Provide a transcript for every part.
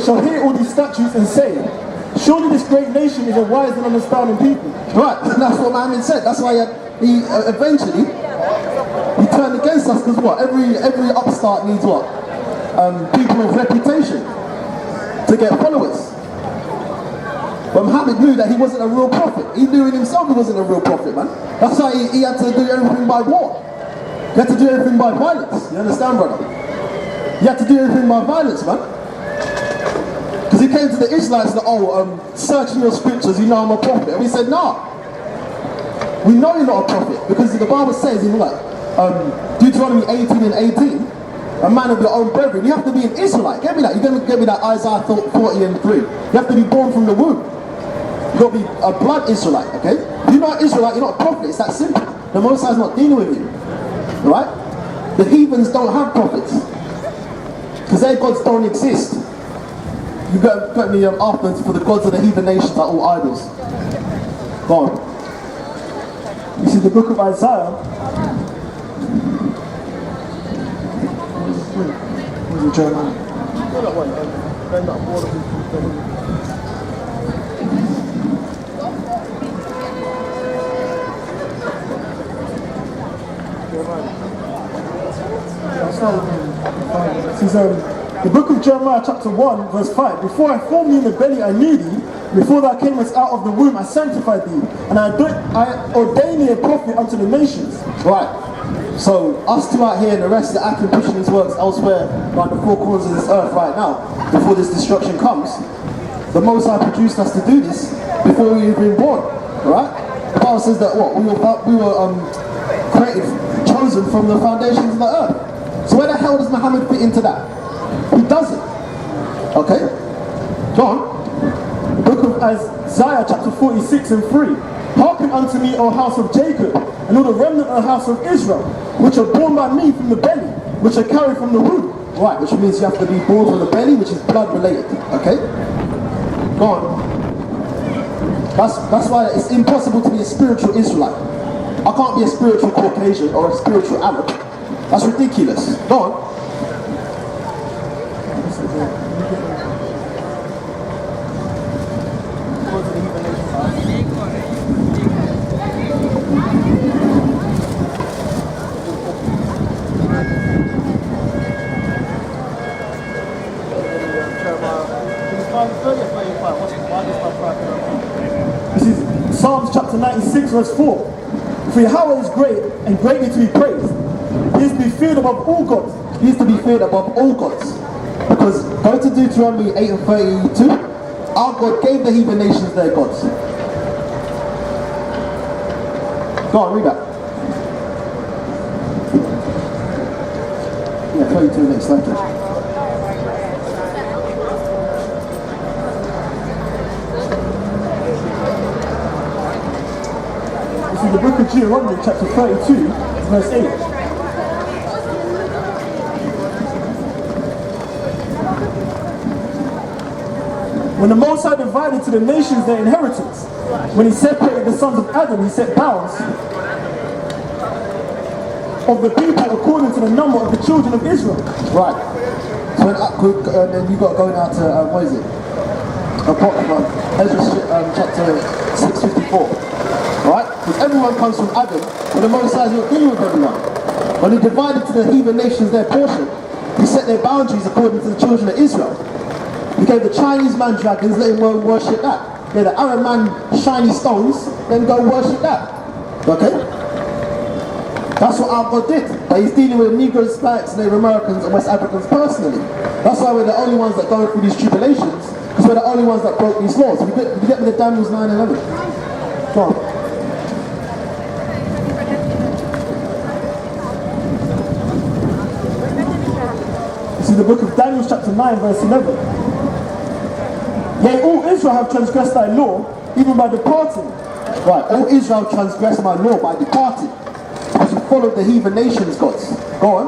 shall hear all these statutes and say, surely this great nation is a wise and understanding people. Right, that's what Muhammad said. That's why he eventually he turned against us, because what? Every upstart needs what? People of reputation to get followers. But Muhammad knew that he wasn't a real prophet. He knew in himself he wasn't a real prophet, man. That's why he had to do everything by war. He had to do everything by violence. You understand, brother? He had to do everything by violence, man. Because he came to the Israelites and searching your scriptures, you know I'm a prophet. And we said, nah. We know you're not a prophet. Because the Bible says in Deuteronomy 18 and 18, a man of your own brethren, you have to be an Israelite. Get me that. You're going to get me that Isaiah 40 and 3. You have to be born from the womb. You've got to be a blood Israelite, okay? If you're not an Israelite, you're not a prophet. It's that simple. The Most High is not dealing with you. Right? The heathens don't have prophets. Because their gods don't exist. You got me afterwards for the gods of the heathen nations are all idols. Go on. You see the book of Isaiah. Where's it, Jeremiah? This is the book of Jeremiah chapter 1 verse 5. Before I formed thee in the belly I knew thee, before thou camest out of the womb I sanctified thee, and I ordained thee a prophet unto the nations. Right. So us two out here and the rest that are acting pushing his works elsewhere around the four corners of this earth right now, before this destruction comes, the Most High produced us to do this before we were even born. Right? The Bible says that what? We were created, chosen from the foundations of the earth. So where the hell does Muhammad fit into that? He doesn't. Okay? Go on. The book of Isaiah chapter 46 and 3. Hearken unto me, O house of Jacob, and all the remnant of the house of Israel, which are born by me from the belly, which are carried from the womb. Right, which means you have to be born from the belly, which is blood related. Okay? Go on. That's why it's impossible to be a spiritual Israelite. I can't be a spiritual Caucasian or a spiritual Arab. That's ridiculous. Go on. This is Psalms chapter 96 verse 4. For Yahweh is great and greatly to be praised. He is to be feared above all gods. He is to be feared above all gods. Because go to Deuteronomy 8 and 32. Our God gave the heathen nations their gods. Go on, read that. Yeah, 32 next slide. This is the book of Deuteronomy chapter 32 verse 8. When the Most High divided to the nations their inheritance, when he separated the sons of Adam, he set bounds of the people according to the number of the children of Israel. Right. So then you got to go now to, what is it? Ezra chapter 654. Right? Because everyone comes from Adam, but the Most High is not dealing with everyone. When he divided to the heathen nations their portion, he set their boundaries according to the children of Israel. He gave the Chinese man dragons, let him go and worship that. He gave the Arab man shiny stones, let him go and worship that. Okay? That's what our God did. But he's dealing with Negroes, Hispanics, Native Americans and West Africans personally. That's why we're the only ones that go through these tribulations, because we're the only ones that broke these laws. We get with the Daniel's 9:11. Go on. This is the book of Daniel chapter 9 verse 11. Yea, all Israel have transgressed thy law, even by departing. Right, all Israel transgressed my law by departing, because you followed the heathen nations' gods. Go on.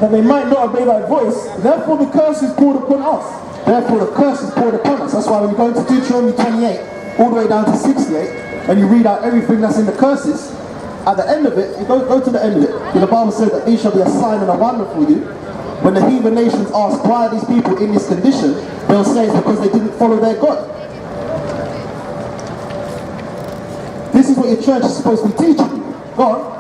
That they might not obey thy voice, therefore the curse is poured upon us. Therefore the curse is poured upon us. That's why when you go into Deuteronomy 28, all the way down to 68, and you read out everything that's in the curses, at the end of it, you go to the end of it. And the Bible says that these shall be a sign and a wonder for you. when the heathen nations ask why are these people in this condition, they'll say it's because they didn't follow their God. This is what your church is supposed to be teaching you. Go on.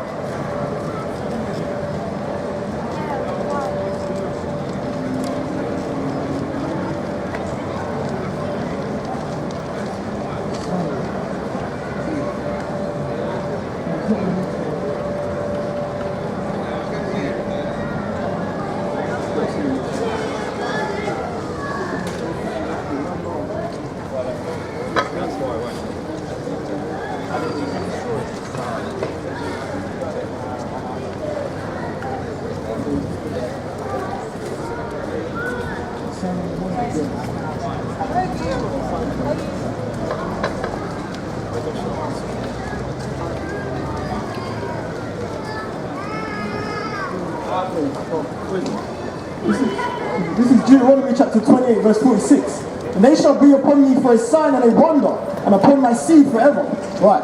This is Deuteronomy chapter 28 verse 46. And they shall be upon me for a sign and a wonder, and upon my seed forever. Right.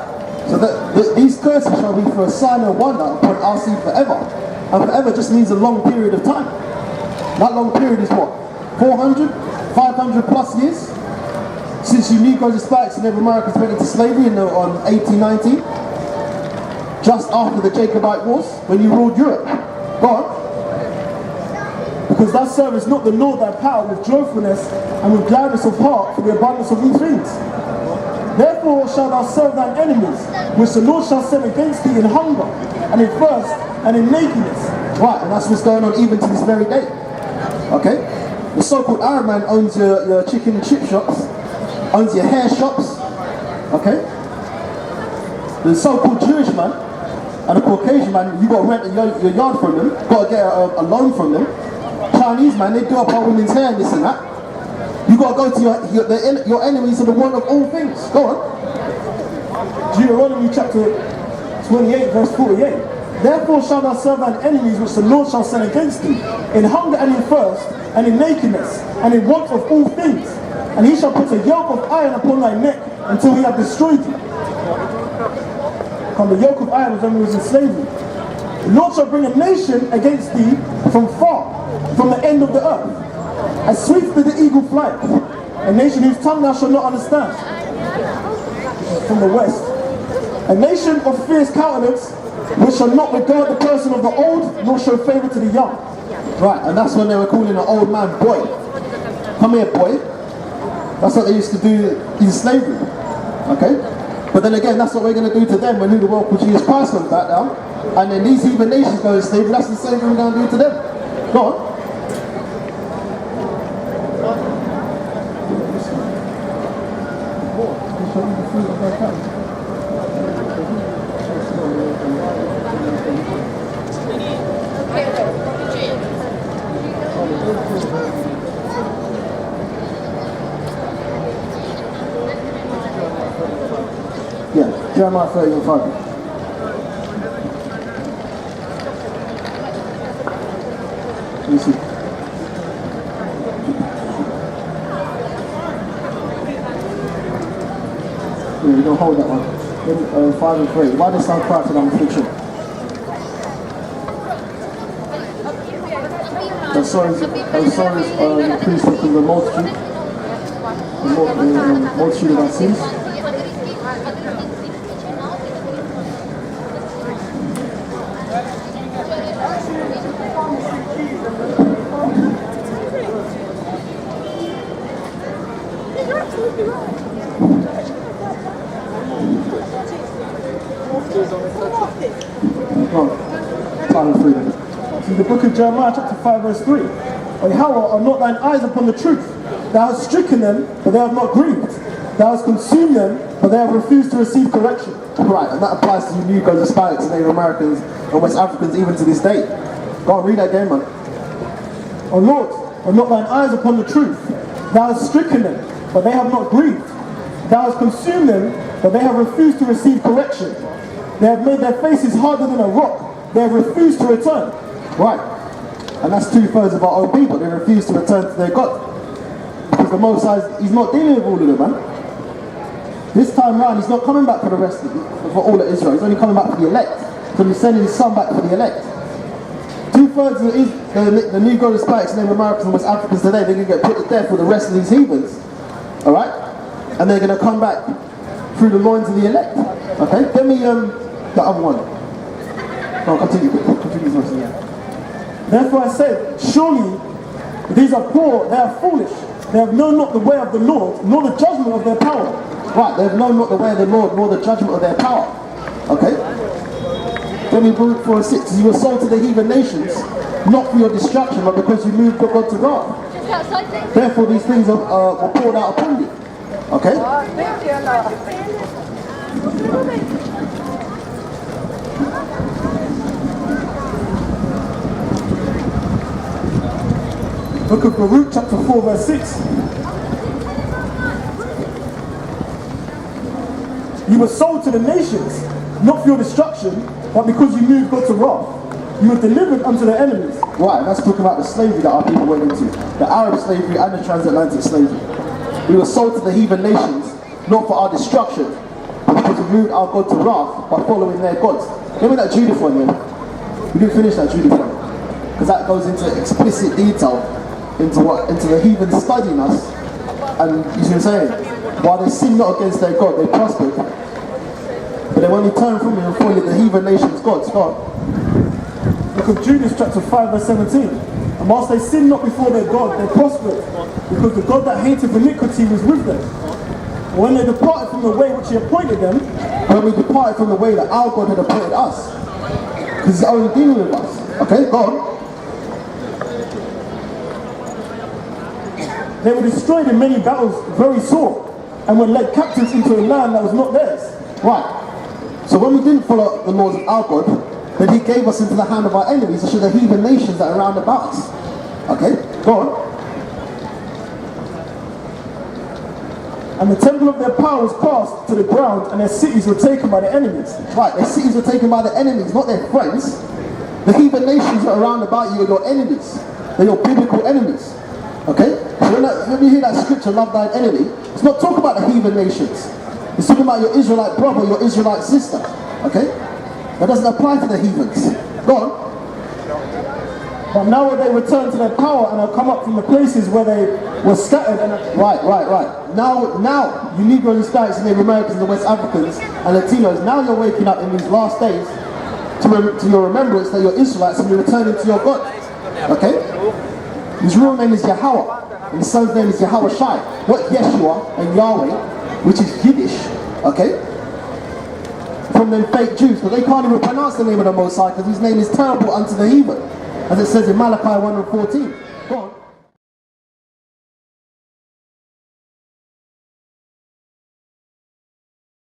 So these curses shall be for a sign and wonder upon our seed forever. And forever just means a long period of time. That long period is what? 400? 500 plus years? Since you Negroes, Hispanics and Native Americans went into slavery on 1890, just after the Jacobite Wars, when you ruled Europe. Go on. Because thou servest not the Lord thy power with joyfulness and with gladness of heart for the abundance of these things. Therefore shalt thou serve thine enemies, which the Lord shall send against thee in hunger, and in thirst, and in nakedness. Right, and that's what's going on even to this very day. Okay? The so-called Arab man owns your chicken and chip shops, owns your hair shops. Okay? The so-called Jewish man and the Caucasian man, you got to rent your yard from them, got to get a loan from them. Chinese man, they do up our women's hair and this and that. You got to go to your enemies are the one of all things. Go on. Deuteronomy chapter 28 verse 48. Therefore shalt thou serve thine enemies which the Lord shall send against thee, in hunger and in thirst, and in nakedness, and in want of all things. And he shall put a yoke of iron upon thy neck until he have destroyed thee. And the yoke of iron was when we was in slavery. The Lord shall bring a nation against thee from far, from the end of the earth, as swift as the eagle flies, a nation whose tongue thou shalt not understand. From the west, a nation of fierce countenance, which shall not regard the person of the old, nor show favour to the young. Right, and that's when they were calling an old man boy. Come here, boy. That's what they used to do in slavery. Okay? But then again, that's what we're going to do to them when who the world called Jesus Christ comes back down. And then these heathen nations go to slavery, that's the same thing we're going to do to them. Go on. Yeah, Jeremiah 30 and 5. Let me see. Yeah, you don't hold that one. 5 and 3. Why does sound cry to them affliction? The sorrows increase from the multitude of our sins. In the book of Jeremiah chapter 5 verse 3. O Yahweh, are not thine eyes upon the truth? Thou hast stricken them, but they have not grieved. Thou hast consumed them, but they have refused to receive correction. Right, and that applies to you Negroes, Hispanics, and Native Americans, and West Africans even to this day. Go on, read that again, man. O Lord, are not thine eyes upon the truth? Thou hast stricken them, but they have not grieved. Thou hast consumed them, but they have refused to receive correction. They have made their faces harder than a rock. They have refused to return. Right. And that's 2/3 of our own people. They refuse to return to their God. Because the Most High, he's not dealing with all of them, man. This time round, he's not coming back for the rest of for all of Israel. He's only coming back for the elect. So he's sending his son back for the elect. 2/3 of the Negro, Hispanics, Native Americans and West Africans today, they're going to get put to death with the rest of these heathens. Alright? And they're going to come back through the loins of the elect. Okay? Give me the other one. Oh, continue. Therefore I said, surely these are poor, they are foolish. They have known not the way of the Lord, nor the judgment of their power. Right, they have known not the way of the Lord, nor the judgment of their power. Okay? Then we move 4:6. You were sold to the heathen nations, not for your destruction, but because you moved your God to wrath. Therefore these things were poured out upon you. Okay? Look at Baruch chapter 4 verse 6. You were sold to the nations, not for your destruction, but because you moved God to wrath. You were delivered unto their enemies. Right, that's talking about the slavery that our people went into. The Arab slavery and the transatlantic slavery. We were sold to the heathen nations, not for our destruction, but because we moved our God to wrath by following their gods. Give me that Judith one, yeah? We didn't finish that Judith one. Because that goes into explicit detail into the heathen studying us. And you see what I'm saying? While they sin not against their God, they prospered. But then when we turn from him and follow the heathen nation's gods, God. Look at Judas chapter 5 verse 17. And whilst they sinned not before their God, they prospered, because the God that hated iniquity was with them. And when they departed from the way which he appointed them, when we departed from the way that our God had appointed us, because he's only dealing with us. Okay, God. They were destroyed in many battles very sore, and were led captives into a land that was not theirs. Right. So when we didn't follow the laws of our God, then he gave us into the hand of our enemies, such as the heathen nations that are round about us. Okay, go on. And the temple of their power was cast to the ground, and their cities were taken by the enemies. Right, their cities were taken by the enemies, not their friends. The heathen nations that are around about you are your enemies. They're your biblical enemies. Okay? So when you hear that scripture, love thine enemy, it's not talking about the heathen nations. It's talking about your Israelite brother, your Israelite sister. Okay? That doesn't apply to the heathens. Go on. But now they return to their power and have come up from the places where they were scattered. And right. Now, you Negroes, Hispanics, and Native Americans, and West Africans, and Latinos, now you're waking up in these last days to your remembrance that you're Israelites and you're returning to your God. Okay? His real name is Yahweh, and his son's name is Yahweh Shai. What Yeshua and Yahweh, which is Yiddish, okay? From them fake Jews, but they can't even pronounce the name of the Most High because his name is terrible unto the heathen, as it says in Malachi 1:14. Go on.